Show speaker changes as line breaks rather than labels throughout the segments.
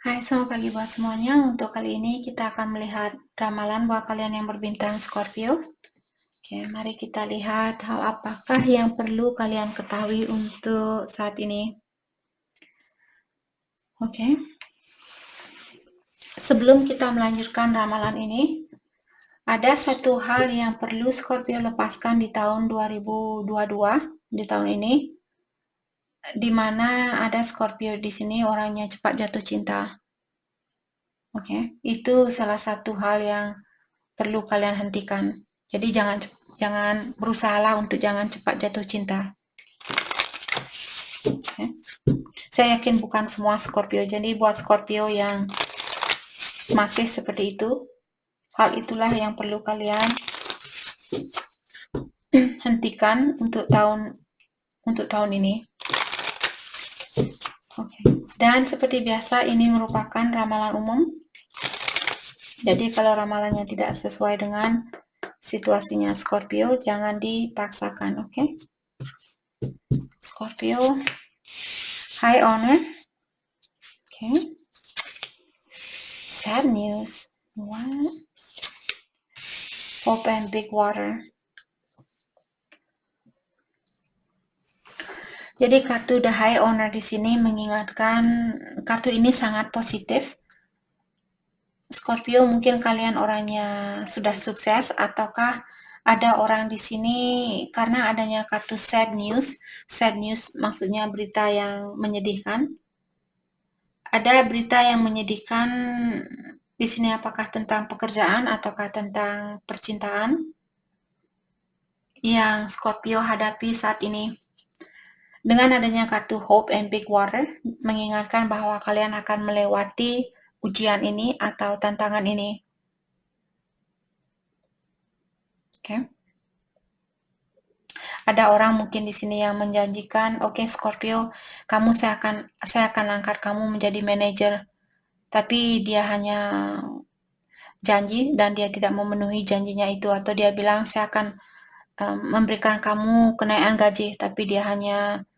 Hai, selamat pagi buat semuanya. Untuk kali ini kita akan melihat ramalan buat kalian yang berbintang Scorpio. Oke, mari kita lihat hal apakah yang perlu kalian ketahui untuk saat ini. Oke. Sebelum kita melanjutkan ramalan ini, ada satu hal yang perlu Scorpio lepaskan di tahun 2022, di tahun ini, di mana ada Scorpio di sini orangnya cepat jatuh cinta. Oke, itu salah satu hal yang perlu kalian hentikan. Jadi jangan berusahalah untuk jangan cepat jatuh cinta. Okay. Saya yakin bukan semua Scorpio. Jadi buat Scorpio yang masih seperti itu, hal itulah yang perlu kalian hentikan untuk tahun ini. Oke. Dan seperti biasa ini merupakan ramalan umum. Jadi kalau ramalannya tidak sesuai dengan situasinya Scorpio, jangan dipaksakan, oke? Scorpio, high honor. Okay. Sad news. What? Hope and big water. Jadi kartu The High Honor di sini mengingatkan kartu ini sangat positif. Scorpio, mungkin kalian orangnya sudah sukses ataukah ada orang di sini karena adanya kartu sad news. Sad news maksudnya berita yang menyedihkan. Ada berita yang menyedihkan di sini, apakah tentang pekerjaan ataukah tentang percintaan yang Scorpio hadapi saat ini. Dengan adanya kartu Hope and Big Water, mengingatkan bahwa kalian akan melewati ujian ini atau tantangan ini. Oke. Ada orang mungkin di sini yang menjanjikan, oke, Scorpio, saya akan angkat kamu menjadi manajer. Tapi dia hanya janji dan dia tidak memenuhi janjinya itu, atau dia bilang saya akan memberikan kamu kenaikan gaji, tapi dia hanya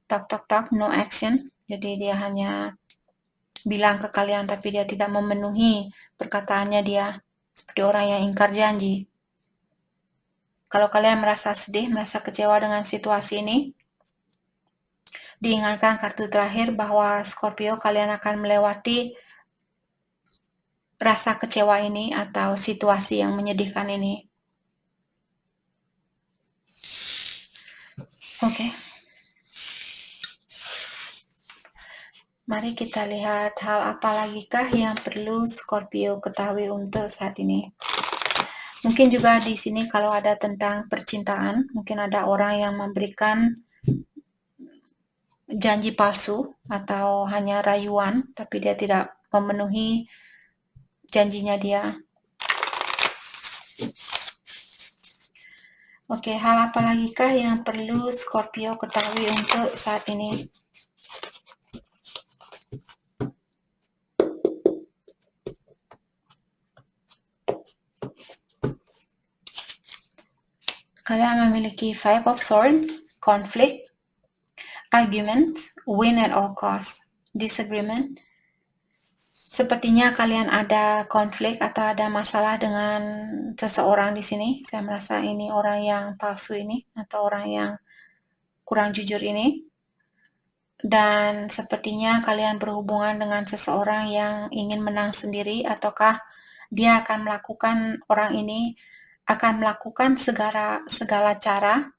talk, no action. Jadi dia hanya bilang ke kalian tapi dia tidak memenuhi perkataannya dia, seperti orang yang ingkar janji. Kalau kalian merasa sedih, merasa kecewa dengan situasi ini, diingatkan kartu terakhir bahwa Scorpio, kalian akan melewati rasa kecewa ini atau situasi yang menyedihkan ini. Oke. Mari kita lihat hal apa lagikah yang perlu Scorpio ketahui untuk saat ini. Mungkin juga di sini kalau ada tentang percintaan, mungkin ada orang yang memberikan janji palsu atau hanya rayuan, tapi dia tidak memenuhi janjinya dia. Oke, hal apa lagikah yang perlu Scorpio ketahui untuk saat ini? Kalian memiliki Five of Swords, conflict, argument, win at all cost, disagreement. Sepertinya kalian ada konflik atau ada masalah dengan seseorang di sini. Saya merasa ini orang yang palsu ini atau orang yang kurang jujur ini. Dan sepertinya kalian berhubungan dengan seseorang yang ingin menang sendiri, ataukah dia akan melakukan, orang ini akan melakukan segala cara,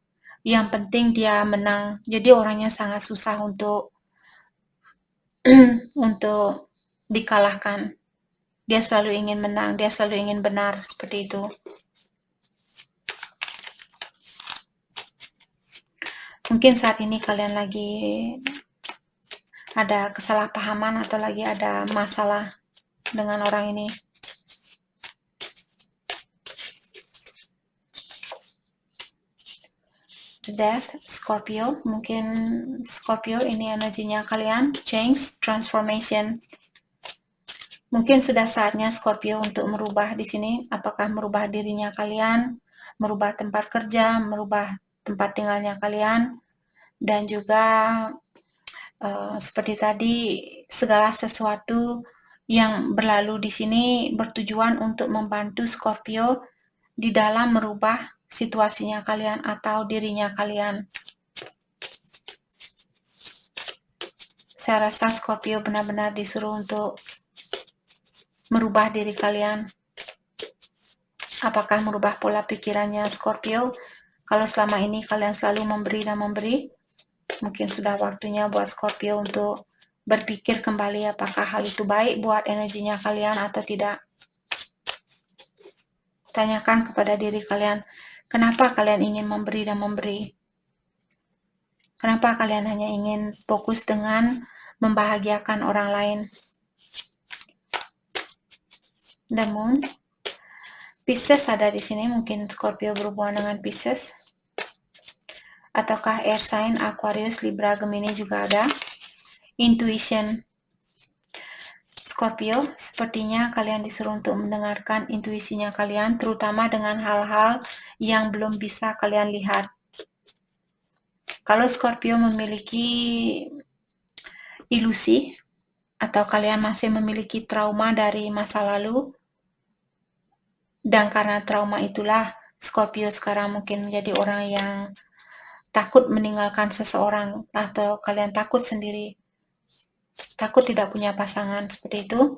yang penting dia menang. Jadi orangnya sangat susah untuk untuk dikalahkan. Dia selalu ingin menang, dia selalu ingin benar, seperti itu. Mungkin saat ini kalian lagi ada kesalahpahaman atau lagi ada masalah dengan orang ini. The Death, Scorpio, mungkin Scorpio ini energinya kalian, change, transformation. Mungkin sudah saatnya Scorpio untuk merubah di sini, apakah merubah dirinya kalian, merubah tempat kerja, merubah tempat tinggalnya kalian, dan juga Seperti tadi, segala sesuatu yang berlalu di sini bertujuan untuk membantu Scorpio di dalam merubah situasinya kalian atau dirinya kalian. Saya rasa Scorpio benar-benar disuruh untuk merubah diri kalian. Apakah merubah pola pikirannya Scorpio? Kalau selama ini kalian selalu memberi dan memberi, mungkin sudah waktunya buat Scorpio untuk berpikir kembali apakah hal itu baik buat energinya kalian atau tidak. Tanyakan kepada diri kalian, kenapa kalian ingin memberi dan memberi? Kenapa kalian hanya ingin fokus dengan membahagiakan orang lain? The Moon. Pisces ada di sini, mungkin Scorpio berhubungan dengan Pisces. Ataukah air sign Aquarius, Libra, Gemini juga ada. Intuition. Scorpio, sepertinya kalian disuruh untuk mendengarkan intuisinya kalian, terutama dengan hal-hal yang belum bisa kalian lihat. Kalau Scorpio memiliki ilusi, atau kalian masih memiliki trauma dari masa lalu, dan karena trauma itulah Scorpio sekarang mungkin menjadi orang yang takut meninggalkan seseorang, atau kalian takut sendiri, takut tidak punya pasangan, seperti itu.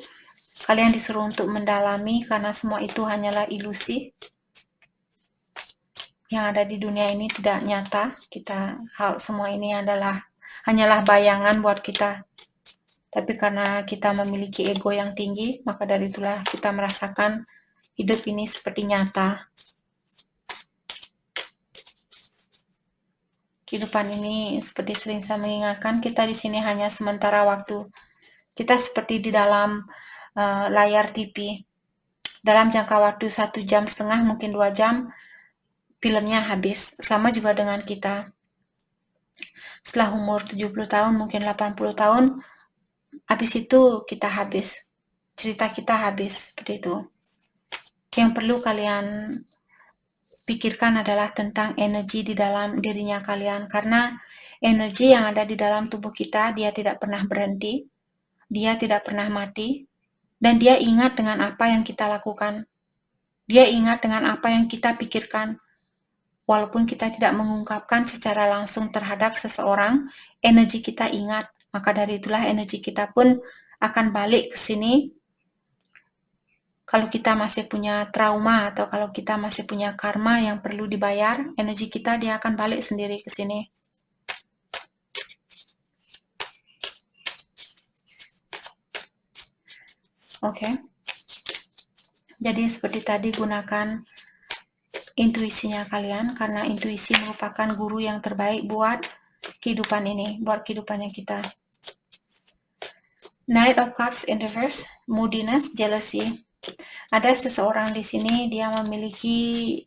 Kalian disuruh untuk mendalami karena semua itu hanyalah ilusi. Yang ada di dunia ini tidak nyata. Semua ini hanyalah bayangan buat kita. Tapi karena kita memiliki ego yang tinggi, maka dari itulah kita merasakan hidup ini seperti nyata. Kehidupan ini seperti sering saya mengingatkan, kita di sini hanya sementara waktu. Kita seperti di dalam layar TV. Dalam jangka waktu 1,5 jam, mungkin 2 jam, filmnya habis. Sama juga dengan kita. Setelah umur 70 tahun, mungkin 80 tahun, habis itu kita habis. Cerita kita habis, seperti itu. Yang perlu kalian pikirkan adalah tentang energi di dalam dirinya kalian, karena energi yang ada di dalam tubuh kita, dia tidak pernah berhenti, dia tidak pernah mati, dan dia ingat dengan apa yang kita lakukan. Dia ingat dengan apa yang kita pikirkan. Walaupun kita tidak mengungkapkan secara langsung terhadap seseorang, energi kita ingat. Maka dari itulah energi kita pun akan balik ke sini. Kalau kita masih punya trauma atau kalau kita masih punya karma yang perlu dibayar, energi kita dia akan balik sendiri ke sini. Oke. Jadi seperti tadi, gunakan intuisinya kalian, karena intuisi merupakan guru yang terbaik buat kehidupan ini, buat kehidupannya kita. Knight of Cups in reverse, moodiness, jealousy. Ada seseorang di sini, dia memiliki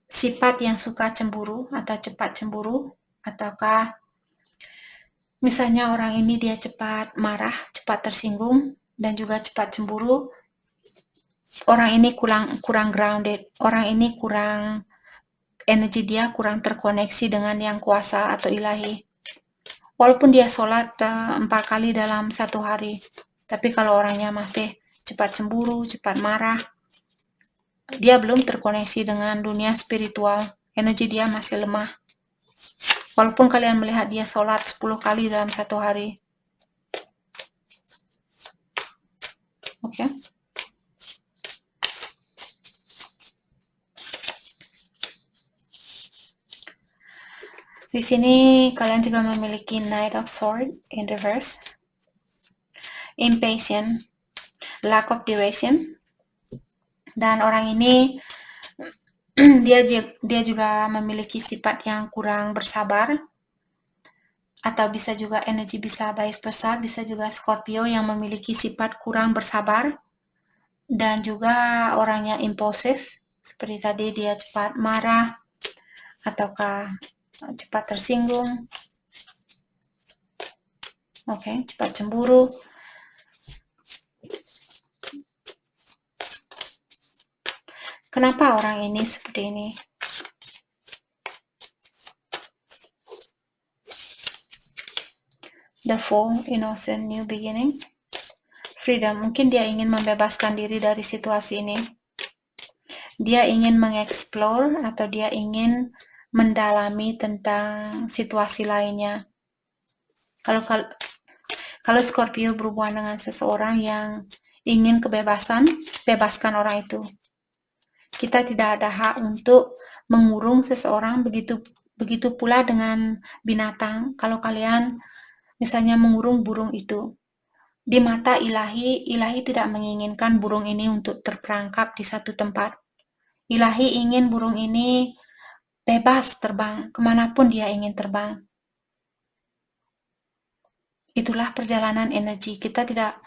sifat yang suka cemburu atau cepat cemburu, ataukah misalnya orang ini dia cepat marah, cepat tersinggung, dan juga cepat cemburu. Orang ini kurang grounded, orang ini energi dia kurang terkoneksi dengan yang kuasa atau ilahi. Walaupun dia sholat 4 kali dalam 1 hari, tapi kalau orangnya masih cepat cemburu, cepat marah, dia belum terkoneksi dengan dunia spiritual, energi dia masih lemah. Walaupun kalian melihat dia sholat 10 kali dalam 1 hari. Oke. Di sini kalian juga memiliki Knight of Swords in reverse, impatient, lack of duration, dan orang ini dia juga memiliki sifat yang kurang bersabar, atau bisa juga energi bisa vice versa, bisa juga Scorpio yang memiliki sifat kurang bersabar, dan juga orangnya impulsif, seperti tadi dia cepat marah, ataukah cepat tersinggung, cepat cemburu. Kenapa orang ini seperti ini? The Fool, Innocent New Beginning. Freedom, mungkin dia ingin membebaskan diri dari situasi ini. Dia ingin mengeksplor atau dia ingin mendalami tentang situasi lainnya. Kalau Scorpio berhubungan dengan seseorang yang ingin kebebasan, bebaskan orang itu. Kita tidak ada hak untuk mengurung seseorang, begitu pula dengan binatang. Kalau kalian misalnya mengurung burung itu, di mata ilahi tidak menginginkan burung ini untuk terperangkap di satu tempat. Ilahi ingin burung ini bebas terbang, kemanapun dia ingin terbang. Itulah perjalanan energi. Kita tidak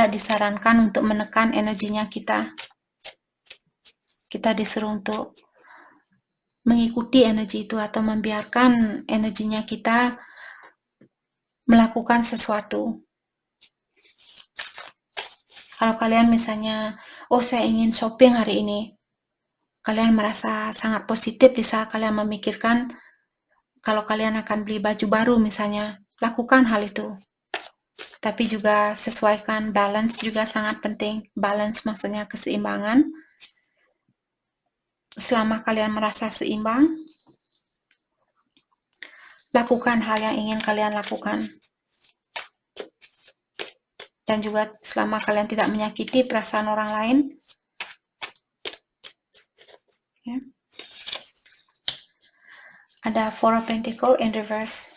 disarankan untuk menekan energinya kita. Kita disuruh untuk mengikuti energi itu atau membiarkan energinya kita melakukan sesuatu. Kalau kalian misalnya, saya ingin shopping hari ini, kalian merasa sangat positif di saat kalian memikirkan kalau kalian akan beli baju baru misalnya, lakukan hal itu. Tapi juga sesuaikan, balance juga sangat penting. Balance maksudnya keseimbangan. Selama kalian merasa seimbang, lakukan hal yang ingin kalian lakukan. Dan juga selama kalian tidak menyakiti perasaan orang lain, ya. Ada Four of Pentacles in reverse.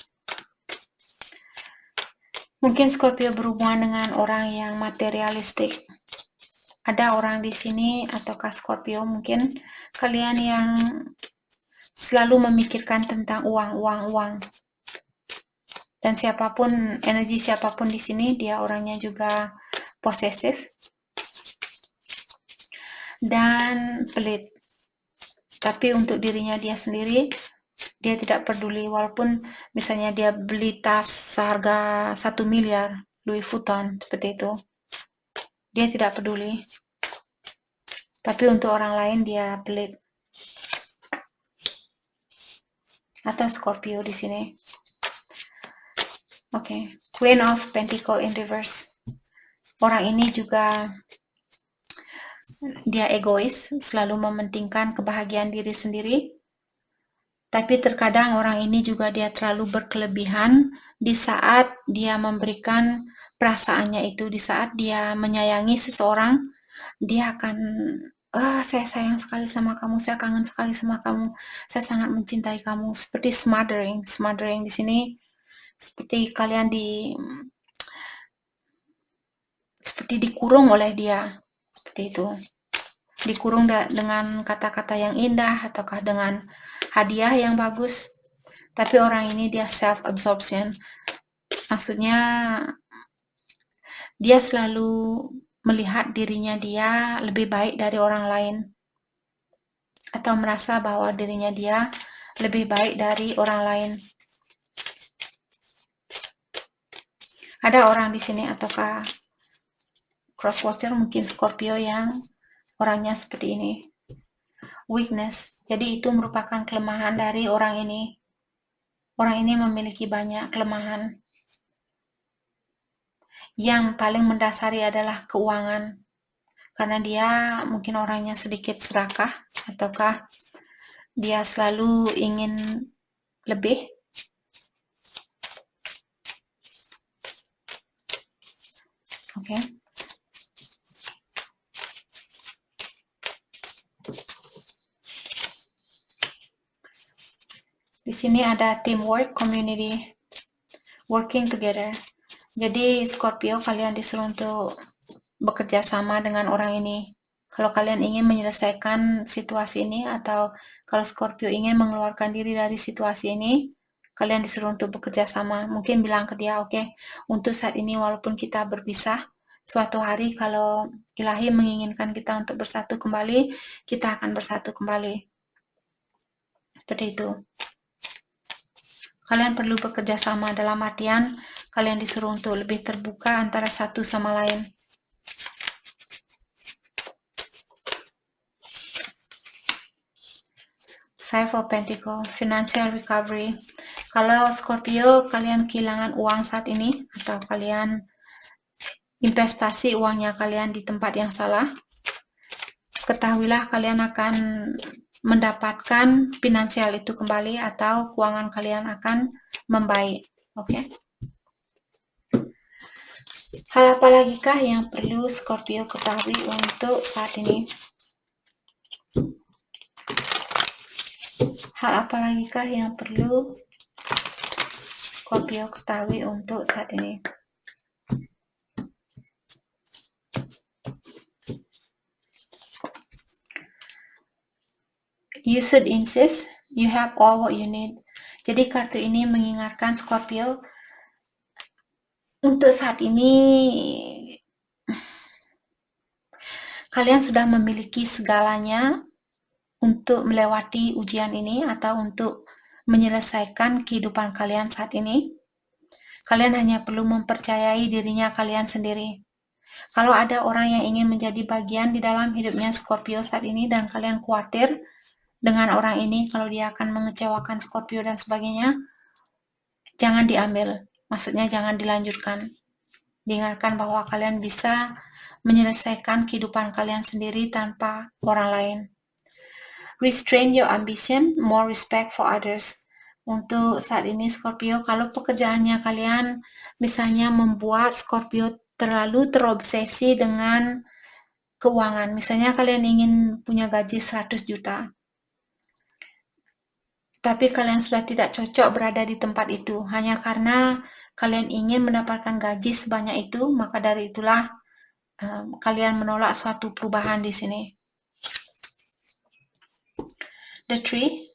Mungkin Scorpio berhubungan dengan orang yang materialistik. Ada orang di sini ataukah Scorpio, mungkin kalian yang selalu memikirkan tentang uang. Dan siapapun, energi siapapun di sini, dia orangnya juga posesif dan pelit. Tapi untuk dirinya dia sendiri, dia tidak peduli, walaupun misalnya dia beli tas seharga 1 miliar, Louis Vuitton, seperti itu. Dia tidak peduli. Tapi untuk orang lain dia pelit. Atau Scorpio di sini. Oke. Queen of Pentacles in reverse. Orang ini juga dia egois, selalu mementingkan kebahagiaan diri sendiri. Tapi terkadang orang ini juga dia terlalu berkelebihan di saat dia memberikan perasaannya itu, di saat dia menyayangi seseorang, dia akan, saya sayang sekali sama kamu, saya kangen sekali sama kamu, saya sangat mencintai kamu, seperti smothering di sini, seperti kalian seperti dikurung oleh dia, seperti itu. Dikurung dengan kata-kata yang indah ataukah dengan hadiah yang bagus. Tapi orang ini dia self-absorption. Maksudnya dia selalu melihat dirinya dia lebih baik dari orang lain. Atau merasa bahwa dirinya dia lebih baik dari orang lain. Ada orang di sini ataukah cross-watcher, mungkin Scorpio yang orangnya seperti ini. Weakness. Jadi itu merupakan kelemahan dari orang ini. Orang ini memiliki banyak kelemahan. Yang paling mendasari adalah keuangan. Karena dia mungkin orangnya sedikit serakah, ataukah dia selalu ingin lebih. Oke. Di sini ada teamwork, community, working together. Jadi Scorpio, kalian disuruh untuk bekerja sama dengan orang ini. Kalau kalian ingin menyelesaikan situasi ini, atau kalau Scorpio ingin mengeluarkan diri dari situasi ini, kalian disuruh untuk bekerja sama. Mungkin bilang ke dia, oke, untuk saat ini walaupun kita berpisah, suatu hari kalau ilahi menginginkan kita untuk bersatu kembali, kita akan bersatu kembali. Seperti itu. Kalian perlu bekerja sama dalam artian kalian disuruh untuk lebih terbuka antara satu sama lain. Five of Pentacles, financial recovery. Kalau Scorpio kalian kehilangan uang saat ini atau kalian investasi uangnya kalian di tempat yang salah, ketahuilah kalian akan mendapatkan finansial itu kembali atau keuangan kalian akan membaik. Oke. Hal apa lagi kah yang perlu Scorpio ketahui untuk saat ini? Hal apa lagi kah yang perlu Scorpio ketahui untuk saat ini? You should insist you have all what you need. Jadi kartu ini mengingatkan Scorpio untuk saat ini kalian sudah memiliki segalanya untuk melewati ujian ini atau untuk menyelesaikan kehidupan kalian saat ini. Kalian hanya perlu mempercayai dirinya kalian sendiri. Kalau ada orang yang ingin menjadi bagian di dalam hidupnya Scorpio saat ini dan kalian khawatir dengan orang ini, kalau dia akan mengecewakan Scorpio dan sebagainya, jangan diambil. Maksudnya jangan dilanjutkan. Diingatkan bahwa kalian bisa menyelesaikan kehidupan kalian sendiri tanpa orang lain. Restrain your ambition, more respect for others. Untuk saat ini Scorpio, kalau pekerjaannya kalian misalnya membuat Scorpio terlalu terobsesi dengan keuangan. Misalnya kalian ingin punya gaji 100 juta. Tapi kalian sudah tidak cocok berada di tempat itu. Hanya karena kalian ingin mendapatkan gaji sebanyak itu, maka dari itulah kalian menolak suatu perubahan di sini. The tree.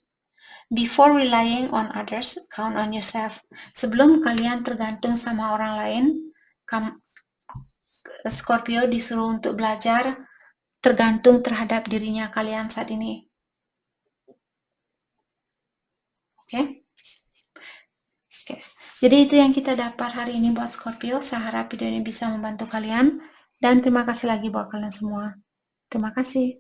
Before relying on others, count on yourself. Sebelum kalian tergantung sama orang lain, Scorpio disuruh untuk belajar tergantung terhadap dirinya kalian saat ini. Oke? Jadi itu yang kita dapat hari ini buat Scorpio. Saya harap video ini bisa membantu kalian. Dan terima kasih lagi buat kalian semua. Terima kasih.